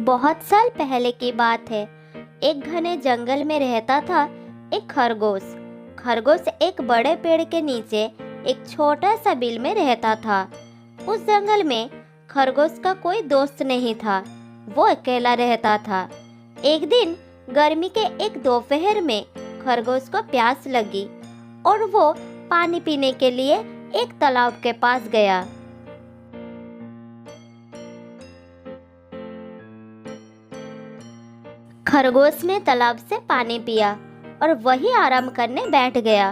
बहुत साल पहले की बात है। एक घने जंगल में रहता था एक खरगोश। खरगोश एक बड़े पेड़ के नीचे एक छोटा सा बिल में रहता था। उस जंगल में खरगोश का कोई दोस्त नहीं था, वो अकेला रहता था। एक दिन गर्मी के एक दोपहर में खरगोश को प्यास लगी और वो पानी पीने के लिए एक तालाब के पास गया। खरगोश ने तालाब से पानी पिया और वही आराम करने बैठ गया।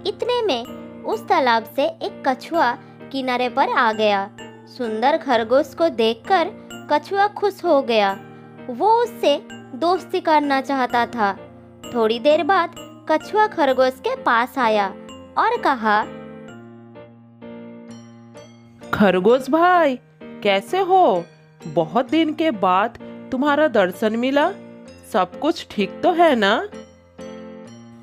इतने में उस तालाब से एक कछुआ किनारे पर आ गया। सुंदर खरगोश को देखकर कछुआ खुश हो गया। वो उससे दोस्ती करना चाहता था। थोड़ी देर बाद कछुआ खरगोश के पास आया और कहा, खरगोश भाई, कैसे हो? बहुत दिन के बाद तुम्हारा दर्शन मिला। सब कुछ ठीक तो है ना?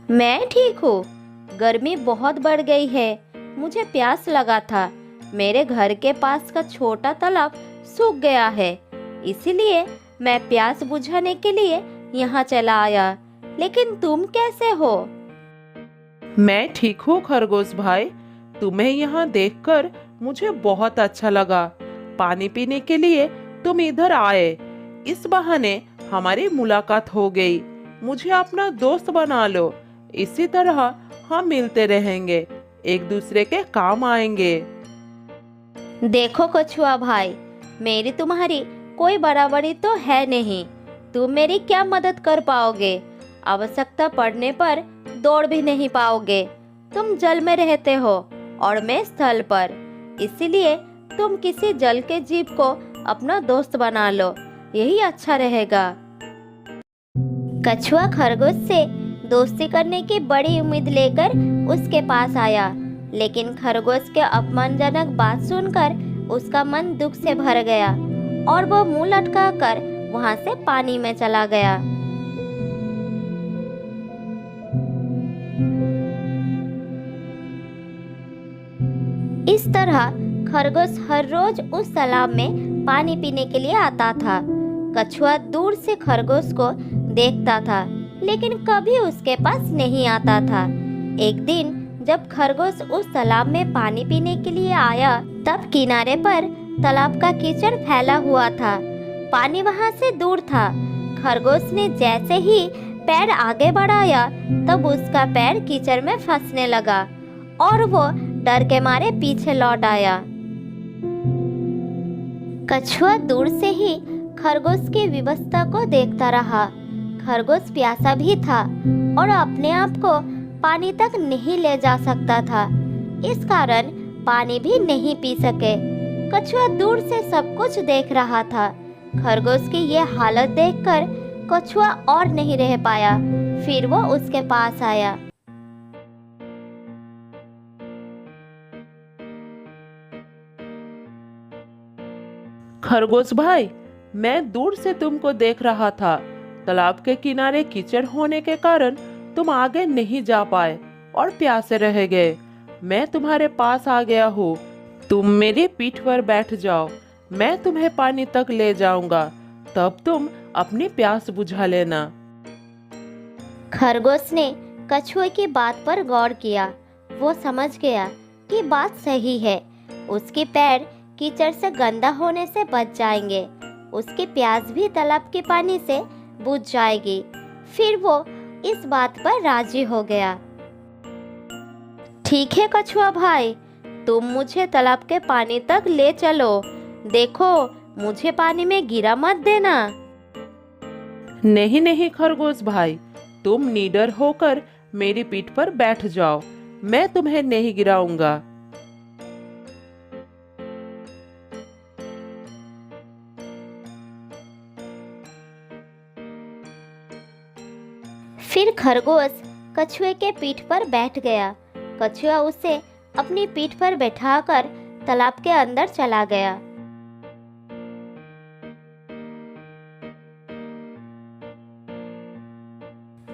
मैं ठीक हूँ। गर्मी बहुत बढ़ गई है, मुझे प्यास लगा था। मेरे घर के पास का छोटा तालाब सूख गया है, इसीलिए मैं प्यास बुझाने के लिए यहाँ चला आया। लेकिन तुम कैसे हो? मैं ठीक हूँ खरगोश भाई। तुम्हें यहाँ देखकर मुझे बहुत अच्छा लगा। पानी पीने के लिए तुम इधर आए, इस बहाने हमारी मुलाकात हो गई। मुझे अपना दोस्त बना लो। इसी तरह हम मिलते रहेंगे, एक दूसरे के काम आएंगे। देखो कछुआ भाई, मेरी तुम्हारी कोई बराबरी तो है नहीं। तुम मेरी क्या मदद कर पाओगे? आवश्यकता पड़ने पर दौड़ भी नहीं पाओगे। तुम जल में रहते हो और मैं स्थल पर, इसीलिए तुम किसी जल के जीव को अपना दोस्त बना लो, यही अच्छा रहेगा। कछुआ खरगोश से दोस्ती करने की बड़ी उम्मीद लेकर उसके पास आया, लेकिन खरगोश के अपमानजनक बात सुनकर उसका मन दुख से भर गया और वो मुंह लटका कर वहां से पानी में चला गया। इस तरह खरगोश हर रोज उस तालाब में पानी पीने के लिए आता था। कछुआ दूर से खरगोश को देखता था, लेकिन कभी उसके पास नहीं आता था। एक दिन जब खरगोश उस तालाब में पानी पीने के लिए आया, तब किनारे पर तालाब का कीचड़ फैला हुआ था। पानी वहां से दूर था। खरगोश ने जैसे ही पैर आगे बढ़ाया, तब उसका पैर कीचड़ में फंसने लगा और वो डर के मारे पीछे लौट आया। कछुआ दूर से ही खरगोश की विवशता को देखता रहा। खरगोश प्यासा भी था और अपने आप को पानी तक नहीं ले जा सकता था, इस कारण पानी भी नहीं पी सके। कछुआ दूर से सब कुछ देख रहा था। खरगोश की ये हालत देखकर कछुआ और नहीं रह पाया। फिर वो उसके पास आया। खरगोश भाई, मैं दूर से तुमको देख रहा था। तालाब के किनारे कीचड़ होने के कारण तुम आगे नहीं जा पाए और प्यासे रह गए। मैं तुम्हारे पास आ गया हूँ। तुम मेरी पीठ पर बैठ जाओ, मैं तुम्हें पानी तक ले जाऊंगा, तब तुम अपनी प्यास बुझा लेना। खरगोश ने कछुए की बात पर गौर किया। वो समझ गया कि बात सही है। उसके पैर कीचड़ से गंदा होने से बच जाएंगे, उसकी प्यास भी तालाब के पानी से बुझ जाएगी। फिर वो इस बात पर राजी हो गया। ठीक है कछुआ भाई, तुम मुझे तालाब के पानी तक ले चलो। देखो, मुझे पानी में गिरा मत देना। नहीं नहीं खरगोश भाई, तुम निडर होकर मेरी पीठ पर बैठ जाओ, मैं तुम्हें नहीं गिराऊंगा। फिर खरगोश कछुए के पीठ पर बैठ गया। कछुआ उसे अपनी पीठ पर बैठाकर तालाब के अंदर चला गया।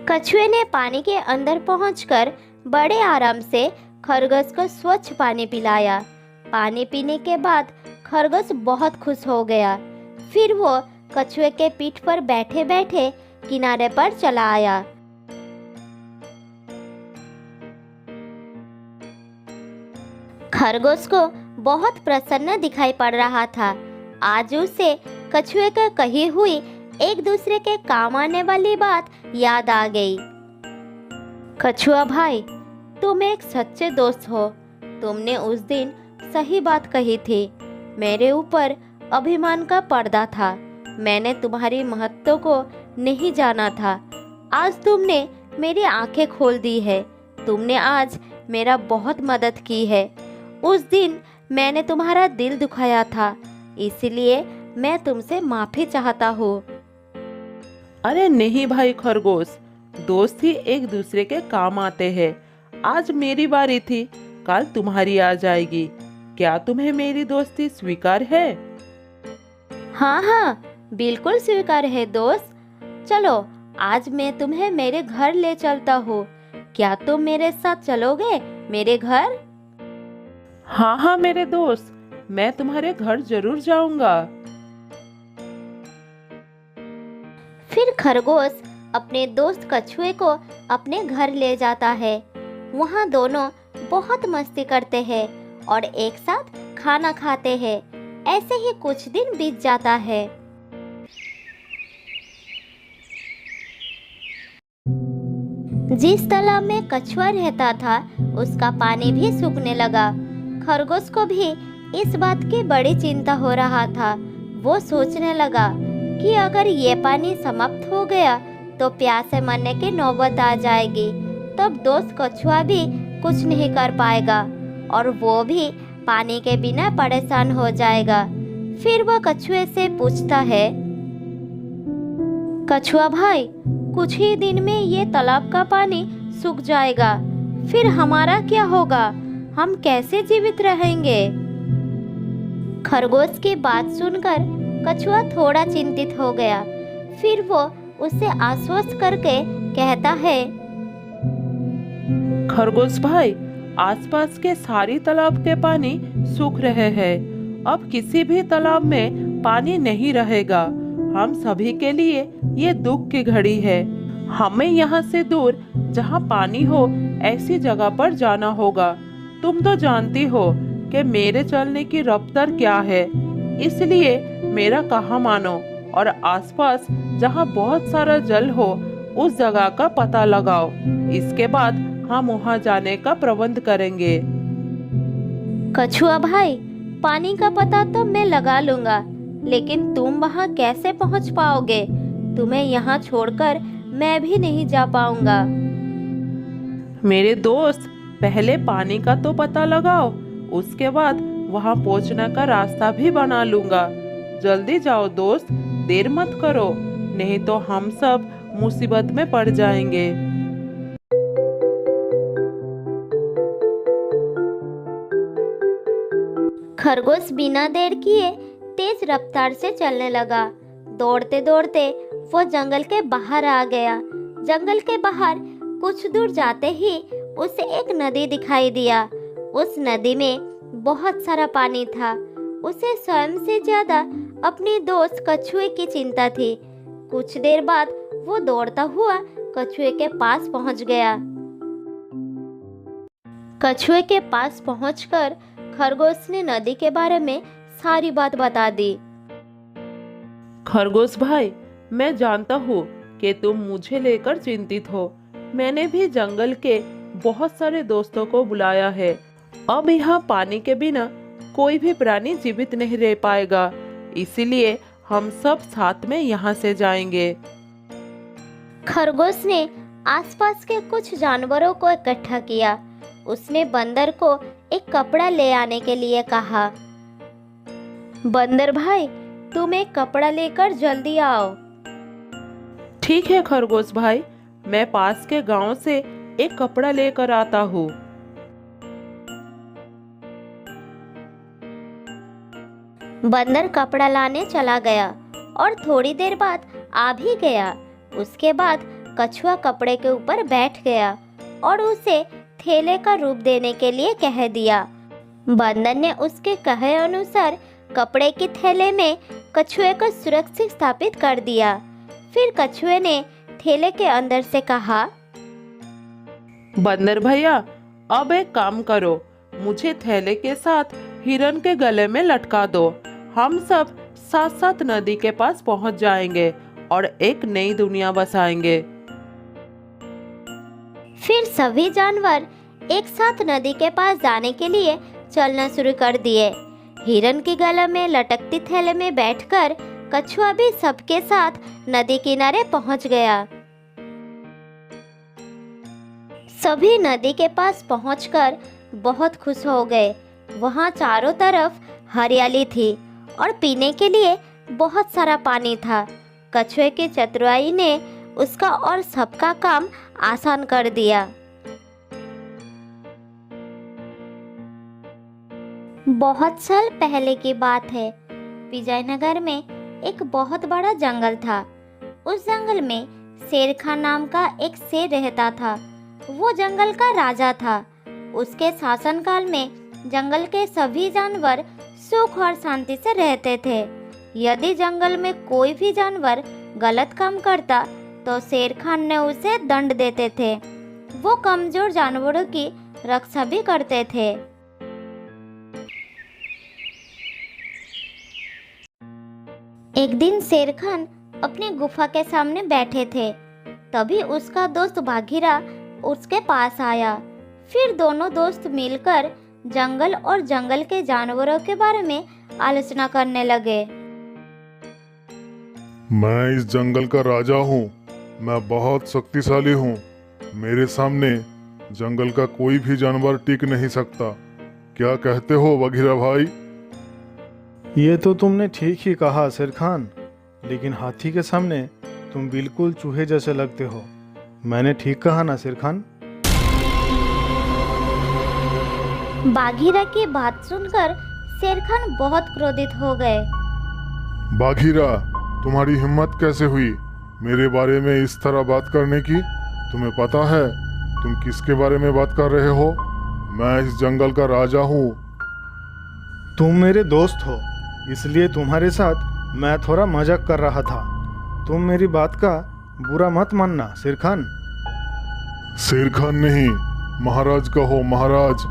कछुए ने पानी के अंदर पहुंचकर बड़े आराम से खरगोश को स्वच्छ पानी पिलाया। पानी पीने के बाद खरगोश बहुत खुश हो गया। फिर वो कछुए के पीठ पर बैठे बैठे किनारे पर चला आया। खरगोश को बहुत प्रसन्न दिखाई पड़ रहा था। आज उसे कछुए का कही हुई एक दूसरे के काम आने वाली बात याद आ गई। कछुआ भाई, तुम एक सच्चे दोस्त हो। तुमने उस दिन सही बात कही थी। मेरे ऊपर अभिमान का पर्दा था। मैंने तुम्हारी महत्व को नहीं जाना था। आज तुमने मेरी आंखें खोल दी है। तुमने आज मेरा बहुत मदद की है। उस दिन मैंने तुम्हारा दिल दुखाया था, इसलिए मैं तुमसे माफी चाहता हूँ। अरे नहीं भाई खरगोश, दोस्त ही एक दूसरे के काम आते हैं। आज मेरी बारी थी, कल तुम्हारी आ जाएगी। क्या तुम्हें मेरी दोस्ती स्वीकार है? हाँ हाँ, बिल्कुल स्वीकार है दोस्त। चलो, आज मैं तुम्हें मेरे घर ले चलता हूँ। क्या तुम मेरे साथ चलोगे मेरे घर? हाँ हाँ मेरे दोस्त, मैं तुम्हारे घर जरूर जाऊंगा। फिर खरगोश अपने दोस्त कछुए को अपने घर ले जाता है। वहाँ दोनों बहुत मस्ती करते हैं और एक साथ खाना खाते हैं। ऐसे ही कुछ दिन बीत जाता है। जिस तालाब में कछुआ रहता था, उसका पानी भी सूखने लगा। खरगोश को भी इस बात की बड़ी चिंता हो रहा था। वो सोचने लगा कि अगर ये पानी समाप्त हो गया तो प्यास से मरने की नौबत आ जाएगी। तब दोस्त कछुआ भी कुछ नहीं कर पाएगा और वो भी पानी के बिना परेशान हो जाएगा। फिर वह कछुए से पूछता है, कछुआ भाई, कुछ ही दिन में ये तालाब का पानी सूख जाएगा। फिर हमारा क्या होगा? हम कैसे जीवित रहेंगे? खरगोश की बात सुनकर कछुआ थोड़ा चिंतित हो गया। फिर वो उसे आश्वस्त करके कहता है, खरगोश भाई, आसपास के सारी तालाब के पानी सूख रहे हैं। अब किसी भी तालाब में पानी नहीं रहेगा। हम सभी के लिए ये दुख की घड़ी है। हमें यहाँ से दूर जहाँ पानी हो ऐसी जगह पर जाना होगा। तुम तो जानती हो कि मेरे चलने की रफ्तार क्या है, इसलिए मेरा कहा मानो और आसपास जहाँ बहुत सारा जल हो उस जगह का पता लगाओ। इसके बाद हम वहाँ जाने का प्रबंध करेंगे। कछुआ भाई, पानी का पता तो मैं लगा लूंगा, लेकिन तुम वहाँ कैसे पहुँच पाओगे? तुम्हें यहाँ छोड़कर मैं भी नहीं जा पाऊंगा। मेरे दोस्त, पहले पानी का तो पता लगाओ, उसके बाद वहाँ पहुँचने का रास्ता भी बना लूंगा। जल्दी जाओ दोस्त, देर मत करो, नहीं तो हम सब मुसीबत में पड़ जाएंगे। खरगोश बिना देर किए तेज रफ्तार से चलने लगा। दौड़ते दौड़ते वो जंगल के बाहर आ गया। जंगल के बाहर कुछ दूर जाते ही उसे एक नदी दिखाई दिया। उस नदी में बहुत सारा पानी था। उसे स्वयं से ज्यादा अपनी दोस्त कछुए की चिंता थी। कुछ देर बाद वो दौड़ता हुआ कछुए के पास पहुंच गया। कछुए के पास पहुंचकर खरगोश ने नदी के बारे में सारी बात बता दी। खरगोश भाई, मैं जानता हूँ कि तुम मुझे लेकर चिंतित हो। मैंने भी जंगल के बहुत सारे दोस्तों को बुलाया है। अब यहाँ पानी के बिना कोई भी प्राणी जीवित नहीं रह पाएगा, इसीलिए हम सब साथ में यहाँ से जाएंगे। खरगोश ने आसपास के कुछ जानवरों को इकट्ठा किया। उसने बंदर को एक कपड़ा ले आने के लिए कहा। बंदर भाई, तुम एक कपड़ा लेकर जल्दी आओ। ठीक है खरगोश भाई, मैं पास के गांव से एक कपड़ा लेकर आता हूँ। बंदर कपड़ा लाने चला गया और थोड़ी देर बाद आ भी गया। उसके बाद कछुआ कपड़े के ऊपर बैठ गया और उसे थैले का रूप देने के लिए कह दिया। बंदर ने उसके कहे अनुसार कपड़े के थैले में कछुए को सुरक्षित स्थापित कर दिया। फिर कछुए ने थैले के अंदर से कहा, बंदर भैया, अब एक काम करो, मुझे थैले के साथ हिरन के गले में लटका दो। हम सब साथ साथ नदी के पास पहुंच जाएंगे और एक नई दुनिया बसाएंगे। फिर सभी जानवर एक साथ नदी के पास जाने के लिए चलना शुरू कर दिए। हिरन के गले में लटकती थैले में बैठकर कछुआ भी सबके साथ नदी किनारे पहुंच गया। सभी नदी के पास पहुंचकर बहुत खुश हो गए। वहां चारों तरफ हरियाली थी और पीने के लिए बहुत सारा पानी था। कछुए की चतुराई ने उसका और सबका काम आसान कर दिया। बहुत साल पहले की बात है। विजयनगर में एक बहुत बड़ा जंगल था। उस जंगल में शेर खान नाम का एक शेर रहता था। वो जंगल का राजा था। उसके शासनकाल में जंगल के सभी जानवर सुख और शांति से रहते थे। यदि जंगल में कोई भी जानवर गलत काम करता तो शेर खान ने उसे दंड देते थे। वो कमजोर जानवरों की रक्षा भी करते थे। एक दिन शेर खान अपनी गुफा के सामने बैठे थे। तभी उसका दोस्त बाघीरा उसके पास आया। फिर दोनों दोस्त मिलकर जंगल और जंगल के जानवरों के बारे में आलोचना करने लगे। मैं इस जंगल का राजा हूँ। मैं बहुत शक्तिशाली हूँ। मेरे सामने जंगल का कोई भी जानवर टिक नहीं सकता। क्या कहते हो बघीरा भाई? ये तो तुमने ठीक ही कहा शेर खान, लेकिन हाथी के सामने तुम बिल्कुल चूहे जैसे लगते हो। मैंने ठीक कहा ना शेर खान? बाघीरा की बात सुनकर शेर खान बहुत क्रोधित हो गए। बाघीरा, तुम्हारी हिम्मत कैसे हुई मेरे बारे में इस तरह बात करने की? तुम्हें पता है तुम किसके बारे में बात कर रहे हो? मैं इस जंगल का राजा हूँ। तुम मेरे दोस्त हो, इसलिए तुम्हारे साथ मैं थोड़ा मजाक कर रहा था। तुम मेरी बात का बुरा मत मानना शेर खान। शेर खान नहीं, महाराज कहो महाराज।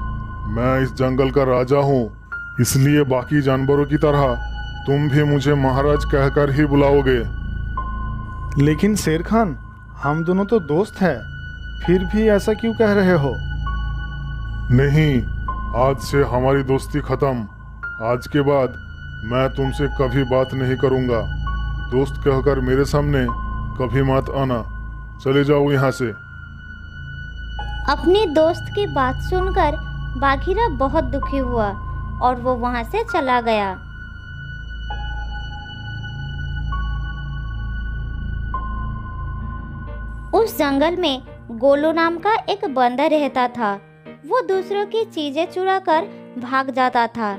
मैं इस जंगल का राजा हूँ, इसलिए बाकी जानवरों की तरह तुम भी मुझे महाराज कहकर ही बुलाओगे। लेकिन शेर खान, हम दोनों तो दोस्त हैं, फिर भी ऐसा क्यों कह रहे हो? नहीं, आज से हमारी दोस्ती खत्म। आज के बाद मैं तुमसे कभी बात नहीं करूंगा। दोस्त कहकर मेरे सामने कभी मत आना। चले जाओ यहाँ से। अपनी दोस्त की बात सुनकर बाघीरा बहुत दुखी हुआ और वो वहां से चला गया। उस जंगल में गोलू नाम का एक बंदर रहता था। वो दूसरों की चीजें चुरा कर भाग जाता था।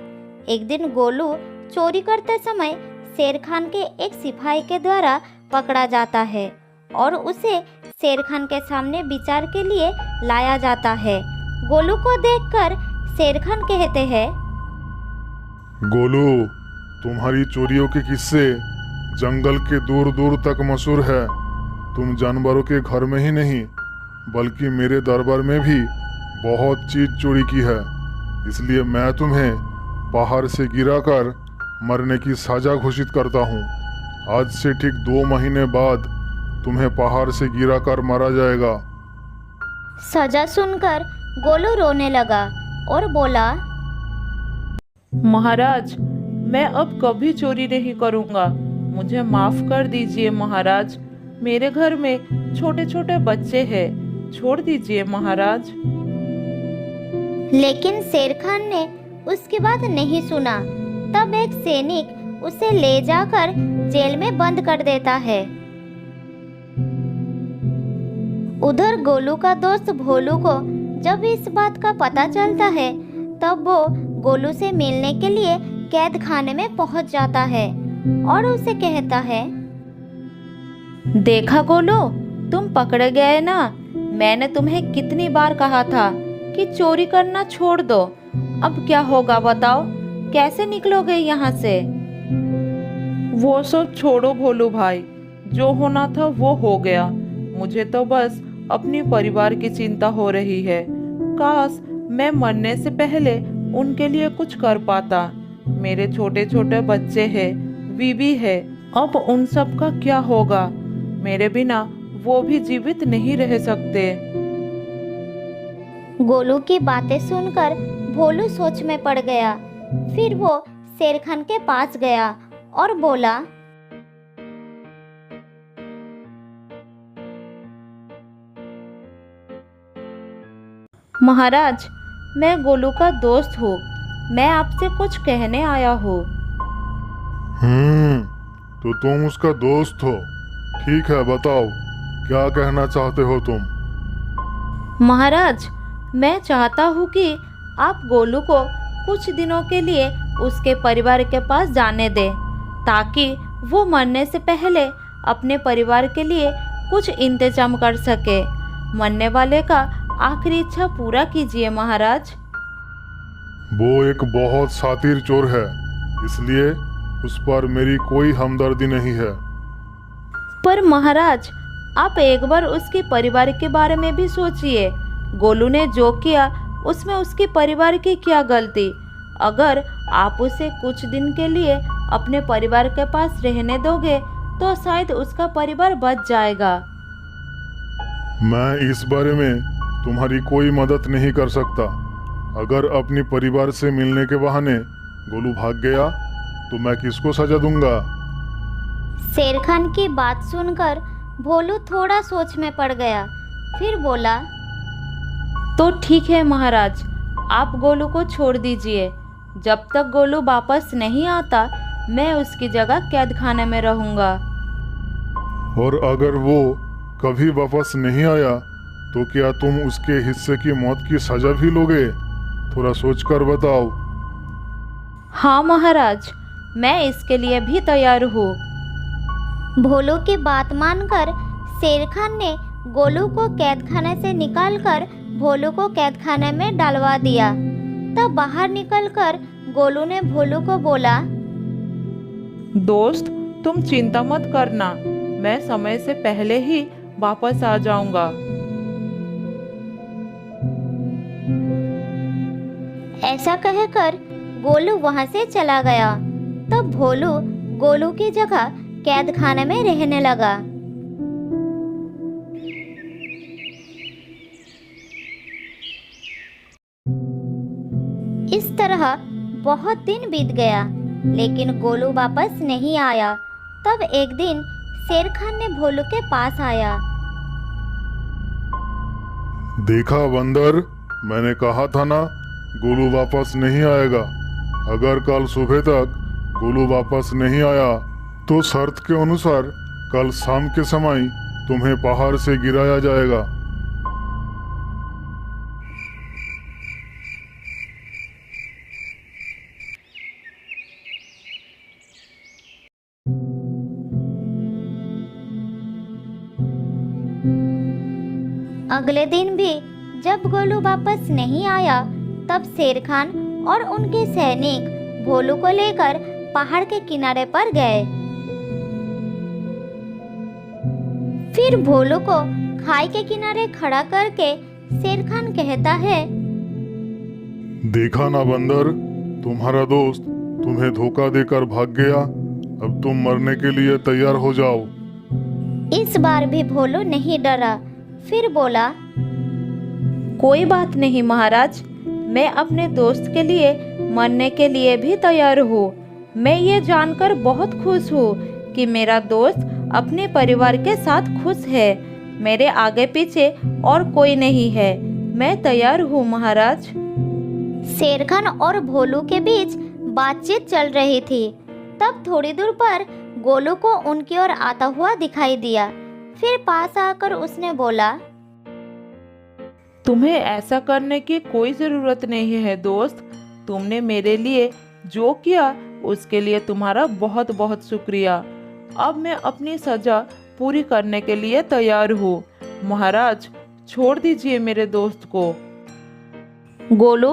एक दिन गोलू चोरी करते समय शेर खान के एक सिपाही के द्वारा पकड़ा जाता है और उसे शेर खान के सामने विचार के लिए लाया जाता है। गोलू को देखकर शेर खान कहते हैं, गोलू, तुम्हारी चोरियों के किस्से जंगल के दूर दूर तक मशहूर है। तुम जानवरों के घर में ही नहीं बल्कि मेरे दरबार में भी बहुत चीज चोरी की है। इसलिए मैं तुम्हें पहाड़ से गिराकर मरने की सजा घोषित करता हूँ। आज से ठीक 2 महीने बाद तुम्हें पहाड़ से गिराकर मारा जाएगा। सजा सुनकर गोलू रोने लगा और बोला, महाराज, मैं अब कभी चोरी नहीं करूंगा। मुझे माफ कर दीजिए महाराज। मेरे घर में छोटे छोटे बच्चे हैं, छोड़ दीजिए महाराज। लेकिन शेर खान ने उसकी बात नहीं सुना। तब एक सैनिक उसे ले जाकर जेल में बंद कर देता है। उधर गोलू का दोस्त भोलू को जब इस बात का पता चलता है तब वो गोलू से मिलने के लिए कैद खाने में पहुंच जाता है और उसे कहता है, देखा गोलू, तुम पकड़े गए ना। मैंने तुम्हें कितनी बार कहा था कि चोरी करना छोड़ दो। अब क्या होगा बताओ? कैसे निकलोगे यहाँ से? वो सब छोड़ो भोलू भाई, जो होना था वो हो गया। मुझे तो बस अपने परिवार की चिंता हो रही है। काश मैं मरने से पहले उनके लिए कुछ कर पाता। मेरे छोटे छोटे बच्चे हैं, बीवी है, अब उन सब का क्या होगा? मेरे बिना वो भी जीवित नहीं रह सकते। गोलू की बातें सुनकर भोलू सोच में पड़ गया। फिर वो शेर खान के पास गया और बोला, महाराज, मैं गोलू का दोस्त हूँ। मैं आपसे कुछ कहने आया हूँ। तो तुम उसका दोस्त हो? ठीक है, बताओ क्या कहना चाहते हो तुम? महाराज, मैं चाहता हूँ कि आप गोलू को कुछ दिनों के लिए उसके परिवार के पास जाने दें, ताकि वो मरने से पहले अपने परिवार के लिए कुछ इंतजाम कर सके। मरने वाले का आखिरी इच्छा पूरा कीजिए महाराज। वो एक बहुत शातिर चोर है, इसलिए उस पर मेरी कोई हमदर्दी नहीं है। पर महाराज, आप एक बार उसके परिवार के बारे में भी सोचिए। गोलू ने जो किया उसमें उसके परिवार की क्या गलती? अगर आप उसे कुछ दिन के लिए अपने परिवार के पास रहने दोगे तो शायद उसका परिवार बच जाएगा। मैं इस बारे में तुम्हारी कोई मदद नहीं कर सकता। अगर अपने परिवार से मिलने के बहाने गोलू भाग गया तो मैं किसको सजा दूंगा? शेर खान की बात सुनकर भोलू थोड़ा सोच में पड़ गया। फिर बोला, तो ठीक है महाराज, आप गोलू को छोड़ दीजिए। जब तक गोलू वापस नहीं आता मैं उसकी जगह कैद खाने में रहूंगा। और अगर वो कभी वापस नहीं आया तो क्या तुम उसके हिस्से की मौत की सजा भी लोगे? थोड़ा सोचकर बताओ। हाँ महाराज, मैं इसके लिए भी तैयार हूँ। भोलू की बात मानकर शेर खान ने गोलू को कैद खाने से निकालकर भोलू को कैद खाने में डालवा दिया। तब बाहर निकलकर गोलू ने भोलू को बोला, दोस्त, तुम चिंता मत करना, मैं समय से पहले ही वापस आ जाऊंगा। ऐसा कहकर गोलू वहां से चला गया। तब भोलू गोलू की जगह कैद खाने में रहने लगा। इस तरह बहुत दिन बीत गया, लेकिन गोलू वापस नहीं आया। तब एक दिन शेर खान ने भोलू के पास आया। देखा बंदर, मैंने कहा था ना, गोलू वापस नहीं आएगा। अगर कल सुबह तक गोलू वापस नहीं आया तो शर्त के अनुसार कल शाम के समय तुम्हें पहाड़ से गिराया जाएगा। अगले दिन भी जब गोलू वापस नहीं आया, तब शेर खान और उनके सैनिक भोलू को लेकर पहाड़ के किनारे पर गए। फिर भोलू को खाई के किनारे खड़ा करके शेर खान कहता है, देखा ना बंदर, तुम्हारा दोस्त तुम्हें धोखा देकर भाग गया। अब तुम मरने के लिए तैयार हो जाओ। इस बार भी भोलू नहीं डरा। फिर बोला, कोई बात नहीं महाराज, मैं अपने दोस्त के लिए मरने के लिए भी तैयार हूँ। मैं ये जानकर बहुत खुश हूँ कि मेरा दोस्त अपने परिवार के साथ खुश है। मेरे आगे पीछे और कोई नहीं है। मैं तैयार हूँ महाराज। शेर खान और भोलू के बीच बातचीत चल रही थी। तब थोड़ी दूर पर गोलू को उनकी ओर आता हुआ दिखाई दिया। फिर पास आकर उसने बोला, तुम्हें ऐसा करने की कोई ज़रूरत नहीं है दोस्त। तुमने मेरे लिए जो किया उसके लिए तुम्हारा बहुत बहुत शुक्रिया। अब मैं अपनी सज़ा पूरी करने के लिए तैयार हूँ। महाराज, छोड़ दीजिए मेरे दोस्त को। गोलू,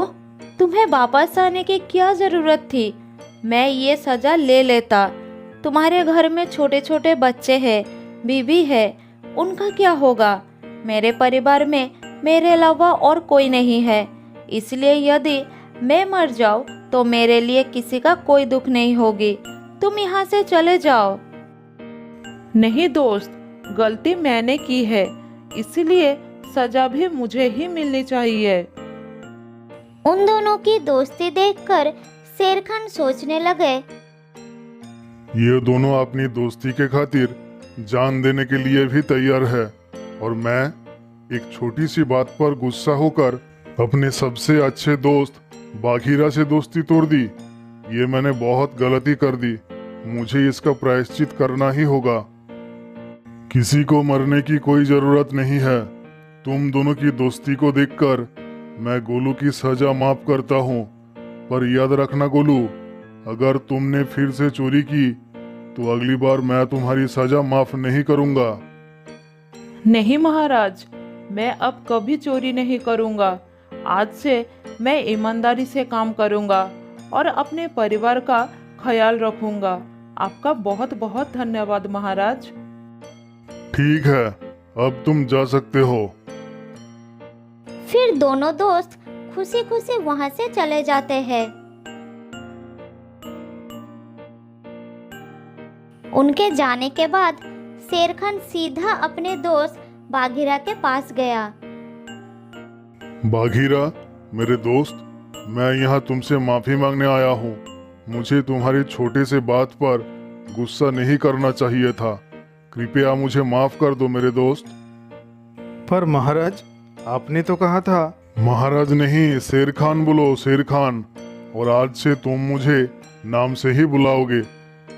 तुम्हें वापस आने की क्या ज़रूरत थी? मैं ये सज़ा ले लेता। तुम्हारे घर में छोटे छोटे बच्चे हैं, बीवी है, उनका क्या होगा? मेरे परिवार में मेरे अलावा और कोई नहीं है, इसलिए यदि मैं मर जाऊं तो मेरे लिए किसी का कोई दुख नहीं होगी। तुम यहाँ से चले जाओ। नहीं दोस्त, गलती मैंने की है, इसलिए सजा भी मुझे ही मिलनी चाहिए। उन दोनों की दोस्ती देखकर शेर खान सोचने लगे, ये दोनों अपनी दोस्ती के खातिर जान देने के लिए भी तैयार है, और मैं एक छोटी सी बात पर गुस्सा होकर अपने सबसे अच्छे दोस्त बाघीरा से दोस्ती तोड़ दी। ये मैंने बहुत गलती कर दी, मुझे इसका प्रायश्चित करना ही होगा। किसी को मरने की कोई जरूरत नहीं है। तुम दोनों की दोस्ती को देखकर मैं गोलू की सजा माफ करता हूँ, पर याद रखना गोलू, अगर तुमने फिर से चोरी की तो अगली बार मैं तुम्हारी सजा माफ नहीं करूँगा। नहीं महाराज, मैं अब कभी चोरी नहीं करूँगा। आज से मैं ईमानदारी से काम करूँगा और अपने परिवार का ख्याल रखूँगा। आपका बहुत बहुत धन्यवाद महाराज। ठीक है, अब तुम जा सकते हो। फिर दोनों दोस्त खुशी खुशी वहां से चले जाते हैं। उनके जाने के बाद शेर खान सीधा अपने दोस्त बाघीरा के पास गया। बाघीरा, मेरे दोस्त, मैं यहाँ तुमसे माफी मांगने आया हूँ। मुझे तुम्हारी छोटे से बात पर गुस्सा नहीं करना चाहिए था। कृपया मुझे माफ कर दो मेरे दोस्त। पर महाराज, आपने तो कहा था। महाराज नहीं, शेर खान बोलो, शेर खान। और आज से तुम मुझे नाम से ही बुलाओगे,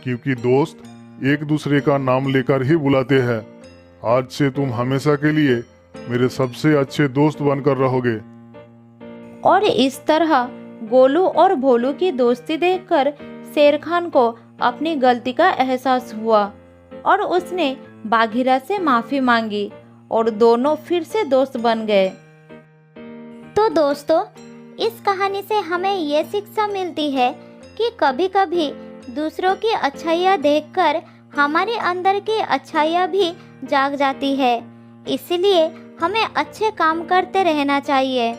क्योंकि दोस्त एक दूसरे का नाम लेकर ही बुलाते हैं। आज से तुम हमेशा के लिए मेरे सबसे अच्छे दोस्त बनकर रहोगे। और इस तरह गोलू और भोलू की दोस्ती देखकर शेर खान को अपनी गलती का एहसास हुआ और उसने बाघीरा से माफी मांगी और दोनों फिर से दोस्त बन गए। तो दोस्तों, इस कहानी से हमें ये शिक्षा मिलती है कि कभी-कभी दूसरों की अच्छाइयाँ देखकर हमारे अंदर की अच्छाइयाँ भी जाग जाती है। इसलिए हमें अच्छे काम करते रहना चाहिए।